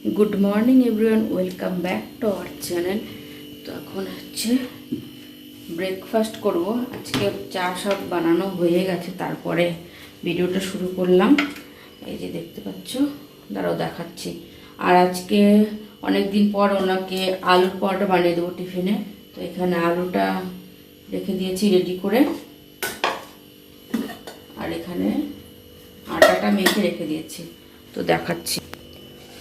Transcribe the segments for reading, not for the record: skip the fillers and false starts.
Good morning everyone, welcome back to our channel. তো এখন হচ্ছে ব্রেকফাস্ট করব। আজকে চা সব বানানো হয়ে গেছে, তারপরে ভিডিওটা শুরু করলাম। এই যে দেখতে পাচ্ছ, দাঁড়াও দেখাচ্ছি। আর আজকে অনেক দিন পর ওনাকে আলুর পরোটা বানিয়ে দেবো টিফিনে। তো এখানে আলুটা রেখে দিয়েছি রেডি করে, আর এখানে আটাটা মেখে রেখে দিয়েছি। তো দেখাচ্ছি।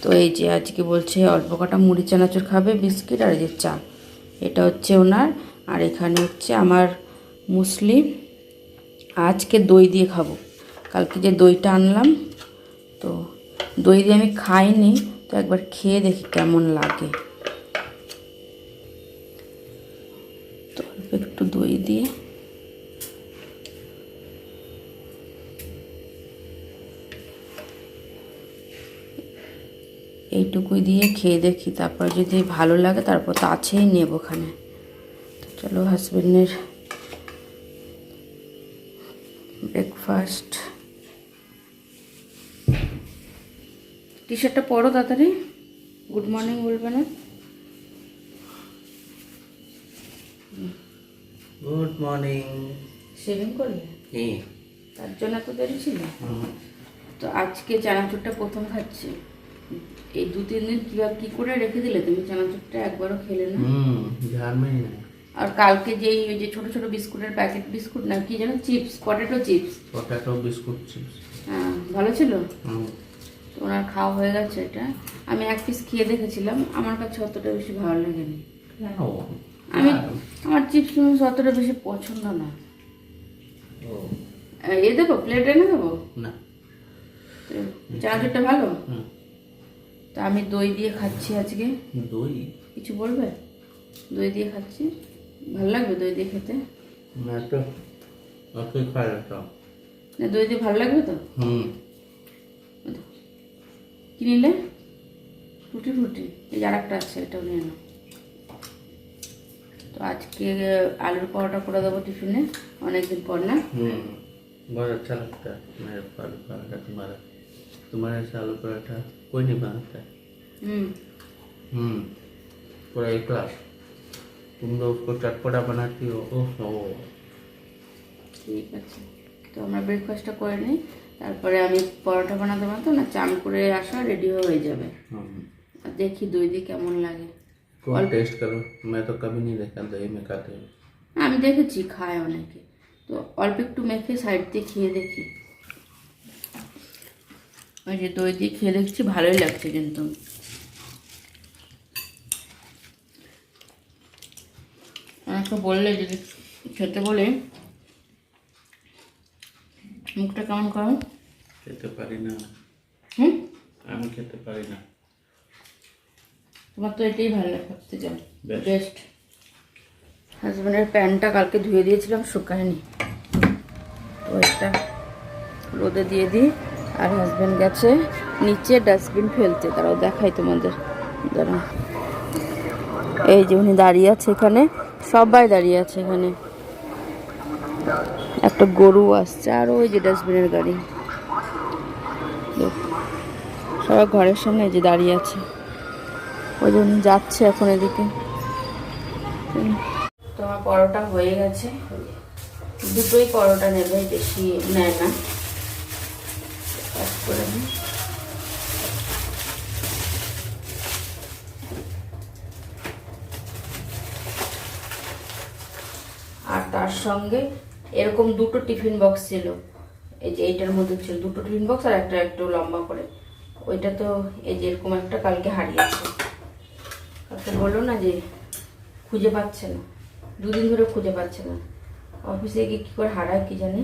তো এই যে আজকে বলছে অল্প কটা মুড়ি চানাচুর খাবে, বিস্কিট আর এই যে চা, এটা হচ্ছে ওনার। আর এখানে হচ্ছে আমার মুসলি। আজকে দই দিয়ে খাবো। কালকে যে দইটা আনলাম, তো দই দিয়ে আমি খাইনি, তো একবার খেয়ে দেখি কেমন লাগে। তো অল্প একটু দই দিয়ে এইটুকুই দিয়ে খেয়ে দেখি, তারপর যদি ভালো লাগে তারপর তো আছেই নেব ওখানে। তো চলো, হাজবেন্ডের ব্রেকফাস্ট। টি শার্টটা পরো তাড়াতাড়ি, গুড মর্নিং বলবে না? Good morning. শেভিং করলে? তার জন্য এত দেরি ছিল। তো আজকে চানাচুরটা প্রথম খাচ্ছি। এই 2-3 দিন কি করে রেখে দিলে তুমি চানাচুরটা? একবারও খেলে না। আর কালকে যেই ওই যে ছোট ছোট বিস্কুটের প্যাকেট, বিস্কুট না কি যেন, চিপস, পটেটো বিস্কুট চিপস, হ্যাঁ ভালো ছিল। তো ওনার খাওয়া হয়ে গেছে। এটা আমি এক পিস খেয়ে দেখেছিলাম, আমার কাছে অতটা বেশি ভালো লাগেনি। আমার চিপস অতটা বেশি পছন্দ না। এ দেবো, প্লেট এনে দেবো না? চানাচুরটা ভালো। তো আমি দই দিয়ে খাচ্ছি আজকে। দই কিছু বলবে? দই দিয়ে খাচ্ছি, ভালো লাগবে দই দিয়ে খেতে? না তো, ওকে খাই তো না, দই দিয়ে ভালো লাগবে তো। কি নিলে? টুটি ফ্রুটি। এই আর একটা আছে, এটাও নিয়ে নাও। তো আজকে আলুর পরোটা করে দেবো টিফিনে, অনেকদিন পর না। बहुत अच्छा लगता है मेरे आलू पराठा। तुम्हारे ऐसा आलू पराठा कोई नहीं बनाता है। पूरा एक क्लास। तुम तो उसको चटपटा बनाती हो। ओहो, ঠিক আছে। তো আমরা ব্রেকফাস্টটা করে নিই, তারপরে আমি পরোটা বানাতে বানাতে না চান করে আসা রেডি হয়ে যাবে। আর দেখি দই দিয়ে কেমন লাগে। कौन टेस्ट करो, मैं तो कभी नहीं देखा दही में खाते हुए। আমি দেখেছি খায় অনেকে, তো অল্প একটু মেখে সাইড দিয়ে খেয়ে দেখি। ওই যে দই দিয়ে খেয়ে দেখছি, ভালোই লাগছে কিন্তু। আমাকে বললে যদি খেতে বলে, মুখটা কেমন করো? খেতে পারি না। আমি খেতে পারি না। তোমার তো এটাই ভালো লাগে, ভাবতে চাও বেস্ট। হাজব্যান্ডের প্যান্টটা কালকে ধুয়ে দিয়েছিলাম, শুকায়নি, তো একটা রোদে দিয়ে দিই। আর হাজব্যান্ড গেছে নিচে ডাস্টবিন ফেলতে, তারাও দেখাই তোমাদের। দাঁড়াও, এই যে উনি দাঁড়িয়ে আছে এখানে, সবাই দাঁড়িয়ে আছে এখানে। একটা গরু আসছে, আর ওই যে ডাস্টবিনের গাড়ি, সবাই ঘরের সামনে এই যে দাঁড়িয়ে আছে। ওই জন্য যাচ্ছে এখন এদিকে। তোমার পরোটা হয়ে গেছে, দুটোই পরোটা নেবে, বেশি নেয় না। করে নিই। আর তার সঙ্গে এরকম দুটো টিফিন বক্স ছিল, এই যে এইটার মধ্যে ছিল দুটো টিফিন বক্স, আর একটা একটু লম্বা করে। ওইটা তো এই যে এরকম একটা কালকে হারিয়েছে। কালকে বললো না যে খুঁজে পাচ্ছে না, 2 দিন ধরে খুঁজে পাচ্ছে না, অফিসে গিয়ে কী করে হারায় কি জানি।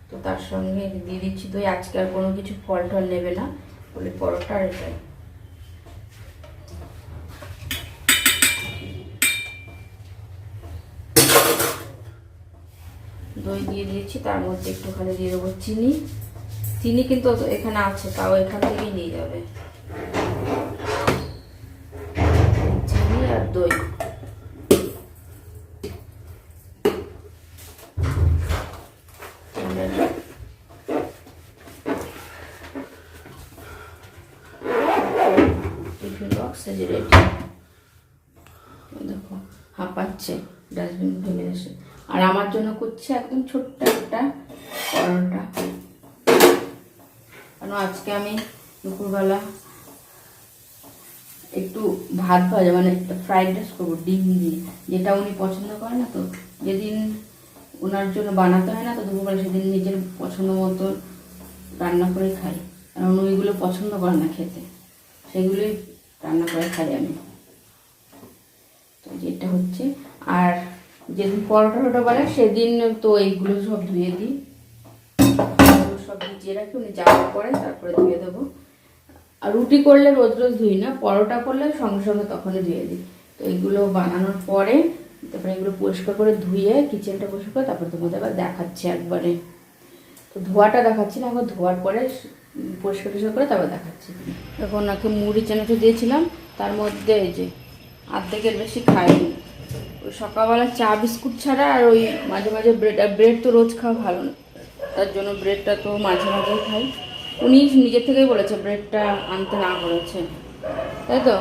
তো তার সঙ্গে দিয়ে দিচ্ছি দই। আজকে আর কোনো কিছু ফল টল নেবে না বলে পরোটা আর এটাই। দই দিয়ে দিয়েছি, তার মধ্যে একটুখানি দিয়ে দেবো চিনি। চিনি কিন্তু এখানে আছে, তাও এখান থেকেই নিয়ে যাবে। চিনি আর দই। বক্সে যে রেডি। দেখো হাঁপাচ্ছে, ডাস্টবিন ফেলে এসে। আর আমার জন্য করছে একদম ছোট্ট একটা পরোটা, কারণ আজকে আমি দুপুরবেলা একটু ভাত ভাজা মানে ফ্রাইড রাইস করবো ডিম দিয়ে, যেটা উনি পছন্দ করে না। তো যেদিন ওনার জন্য বানাতে হয় না, তো দুপুরবেলা সেদিন নিজের পছন্দ মতো রান্না করে খাই, কারণ ওইগুলো পছন্দ করে না খেতে, সেগুলোই রান্না করে খাই আমি। তো যেটা হচ্ছে, আর যেদিন পরোটা টরোটা বানায় সেদিন তো এইগুলো সব ধুয়ে দিই, সব ভিজিয়ে রাখি, উনি যাওয়ার পরে তারপরে ধুয়ে দেবো। আর রুটি করলে রোজ রোজ ধুই না, পরোটা করলে সঙ্গে সঙ্গে তখনই ধুয়ে দিই। তো এইগুলো বানানোর পরে তারপরে এগুলো পরিষ্কার করে ধুয়ে কিচেনটা পরিষ্কার করে তারপরে তোমাদের আবার দেখাচ্ছি একবারে। তো ধোয়াটা দেখাচ্ছি না, এখন ধোয়ার পরে পরিষ্কার টরিষ্কার করে তারপর দেখাচ্ছি। এখন ওনাকে মুড়ি চানাচু দিয়েছিলাম, তার মধ্যে এই যে অর্ধেকের বেশি খাইনি। ওই সকালবেলা চা বিস্কুট ছাড়া আর ওই মাঝে মাঝে ব্রেড, আর ব্রেড তো রোজ খাওয়া ভালো না, তার জন্য ব্রেডটা তো মাঝে মাঝেই খাই। উনি নিজের থেকেই বলেছে ব্রেডটা আনতে না করেছে, তাই তো?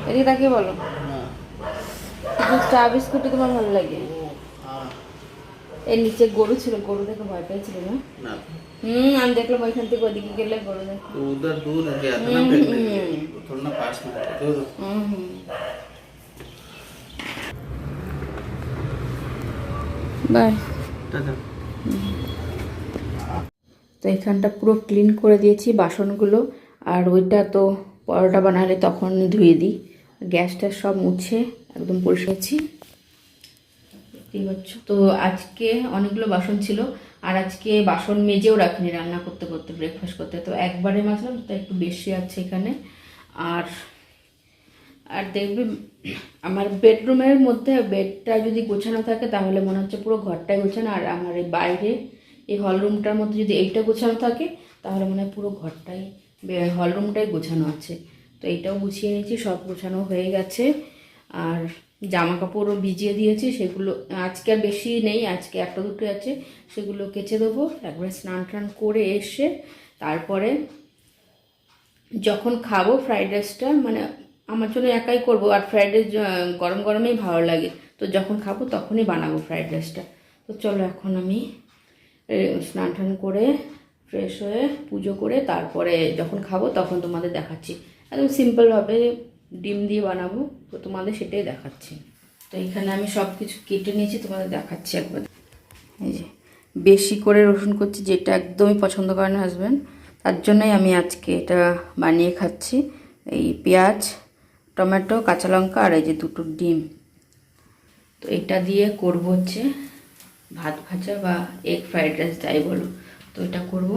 এদিকে তাকে বলো, চা বিস্কুটটা তোমার ভালো লাগে? এর নিচে গরু ছিল, গরু দেখে ভয় পেয়েছিল না? আমি দেখলাম ওইখান থেকে ওদিকে গেলে গরু দেখে। उधर दूर है क्या था ना, पहले थोड़ा ना पास में था दूर। বাই। टाटा। তো এখানটা পুরো ক্লিন করে দিয়েছি বাসনগুলো, আর ওইটা তো পরোটা বানালে তখন ধুয়ে দিই। গ্যাসটা সব মুছে একদম পরিষ্কার করছি। ঠিক হচ্ছে। তো আজকে অনেকগুলো বাসন ছিল, আর আজকে বাসন মেজেও রাখিনি রান্না করতে করতে, ব্রেকফাস্ট করতে, তো একবারে মাজলাম, তো একটু বেশি আছে এখানে। আর আর দেখবে আমার বেডরুমের মধ্যে বেডটা যদি গোছানো থাকে তাহলে মনে হচ্ছে পুরো ঘরটাই গোছানো, আর আমার এই বাইরে এই হলরুমটার মধ্যে যদি এইটা গোছানো থাকে তাহলে মনে হয় পুরো ঘরটাই, হলরুমটাই গোছানো আছে। তো এইটাও গুছিয়ে নিয়েছি, সব গোছানো হয়ে গেছে। আর জামা কাপড়ও ভিজিয়ে দিয়েছি, সেগুলো আজকে আর বেশি নেই, আজকে একটা দুটো আছে, সেগুলো কেচে দেবো। একবারে স্নান টান করে এসে তারপরে যখন খাবো ফ্রাইড রাইসটা, মানে আমার জন্য একাই করবো, আর ফ্রাইড রাইস গরম গরমেই ভালো লাগে, তো যখন খাবো তখনই বানাবো ফ্রাইড রাইসটা। তো চলো এখন আমি স্নান টান করে ফ্রেশ হয়ে পুজো করে তারপরে যখন খাবো তখন তোমাদের দেখাচ্ছি। একদম সিম্পলভাবে ডিম দিয়ে বানাবো, তো তোমাদের সেটাই দেখাচ্ছি। তো এখানে আমি সব কিছু কেটে নিয়েছি, তোমাদের দেখাচ্ছি একবার। এই যে বেশি করে রসুন করছি, যেটা একদমই পছন্দ করে না হাজব্যান্ড, তার জন্যই আমি আজকে এটা বানিয়ে খাচ্ছি। এই পেঁয়াজ, টমেটো, কাঁচা লঙ্কা আর এই যে দুটো ডিম, তো এটা দিয়ে করবো হচ্ছে ভাত ভাজা বা এগ ফ্রাইড রাইস যাই বলো। তো এটা করবো,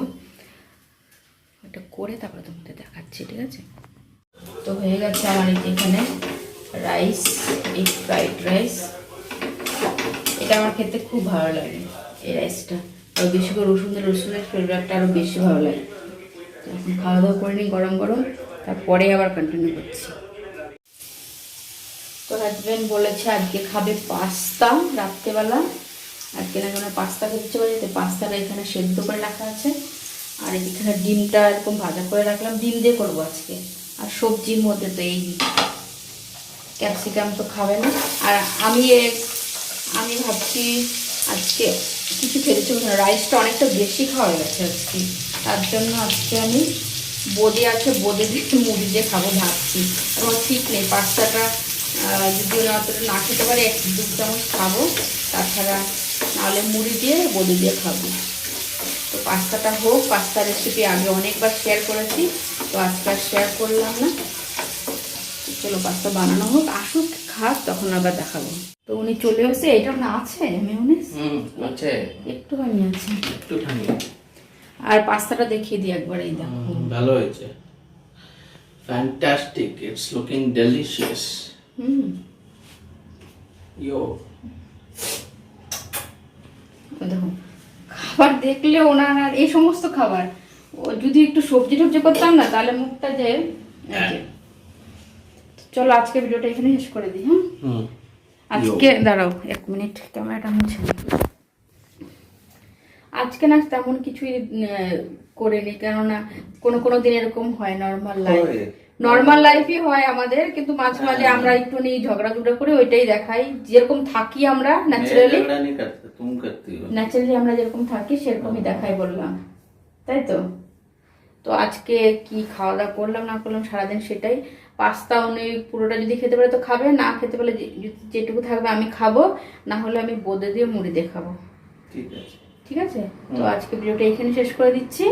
এটা করে তারপরে তোমাদের দেখাচ্ছি, ঠিক আছে? তো হয়ে গেছে আমার এই যে এখানে রাইস, এগ ফ্রাইড রাইস। এটা আমার খেতে খুব ভালো লাগে এই রাইসটা, আর বেশি করে রসুনের ফ্লেভারটা আরও বেশি ভালো লাগে। এখন খাওয়া দাওয়া করে নিই গরম গরম, তারপরে আবার কন্টিনিউ করছি। তো হাজব্যান্ড বলেছে আজকে খাবে পাস্তা রাত্রেবেলা, আজকে না কোনো পাস্তা খেতে পারি, তো পাস্তাটা এখানে সেদ্ধ করে রাখা আছে। আর এখানে ডিমটা এরকম ভাজা করে রাখলাম, ডিম দিয়ে করবো আজকে। আর সবজির মধ্যে তো এই ক্যাপসিকাম তো খাবে না, আর আমি ভাবছি আজকে কিছু খেতে চাই না, রাইসটা অনেকটা বেশি খাওয়া গেছে আজকে, তার জন্য আজকে আমি বোঁদে আছে, বোঁদে দিয়ে মুড়ি দিয়ে খাবো ভাবছি। আমার ঠিক নেই, পাস্তাটা যদি ওরা অতটা না খেতে পারে 1-2 চামচ খাবো, তাছাড়া নাহলে মুড়ি দিয়ে বোঁদে দিয়ে খাবো। তো পাস্তাটা হোক, পাস্তার রেসিপি আগে অনেকবার শেয়ার করেছি, তো আজকে আর শেয়ার করলাম না। চলো পাস্তা বানানো হোক, আসুক খাক, তখন আবার দেখাবো। তো উনি চলে এসে, এটা না আছে মেয়োনিজ আছে, একটুখানি আছে, একটুখানি। আর পাস্তাটা দেখিয়ে দিই একবার, এই দেখো ভালো হয়েছে, ফ্যান্টাস্টিক, ইটস লুকিং ডেলিশিয়াস। ইয়ো দেখো খাবার দেখলে ওনার, আর এই সমস্ত খাবার যদি একটু সবজি টবজি করতাম না তাহলে মুখটা যে চলো আজকে ভিডিওটা এখানে শেষ করে দিই। হ্যাঁ আজকে দাঁড়াও 1 মিনিট, ক্যামেরাটা মুছে নিই। আজকে না তেমন কিছুই করিনি, কেননা কোনো দিন এরকম হয় নর্মাল লাইফ, নর্মাল লাইফই হয় আমাদের, কিন্তু মাঝে মাঝে আমরা একটু ঝগড়া ঝগড়া করে ওইটাই দেখাই, যেরকম থাকি আমরা ন্যাচারালি। झगड़ा नहीं करते, तुम करती हो। ন্যাচারালি আমরা যেরকম থাকি সেরকমই দেখাই বললাম, তাই তো। তো আজকে কি খাওয়া দাওয়া করলাম না করলাম সারাদিন সেটাই। পাস্তা উনি পুরোটা যদি খেতে পারে তো খাবে, না খেতে পারলে যেটুকু থাকবে আমি খাবো, না হলে আমি বোঁদে দিয়ে মুড়ি দিয়ে খাবো। ঠিক আছে, ঠিক আছে। তো আজকে ভিডিওটা এখানে শেষ করে দিচ্ছি।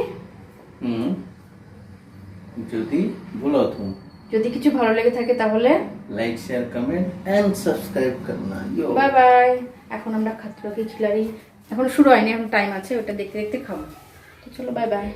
যদি বলো তুমি, যদি কিছু ভালো লেগে থাকে তাহলে like share comment and subscribe করনা। Bye bye. এখন আমরা খাতরা কি খিলাড়ি এখন শুরু হয়নি, এখন টাইম আছে, ওটা দেখতে দেখতে খাবো। তো চলো বাই বাই।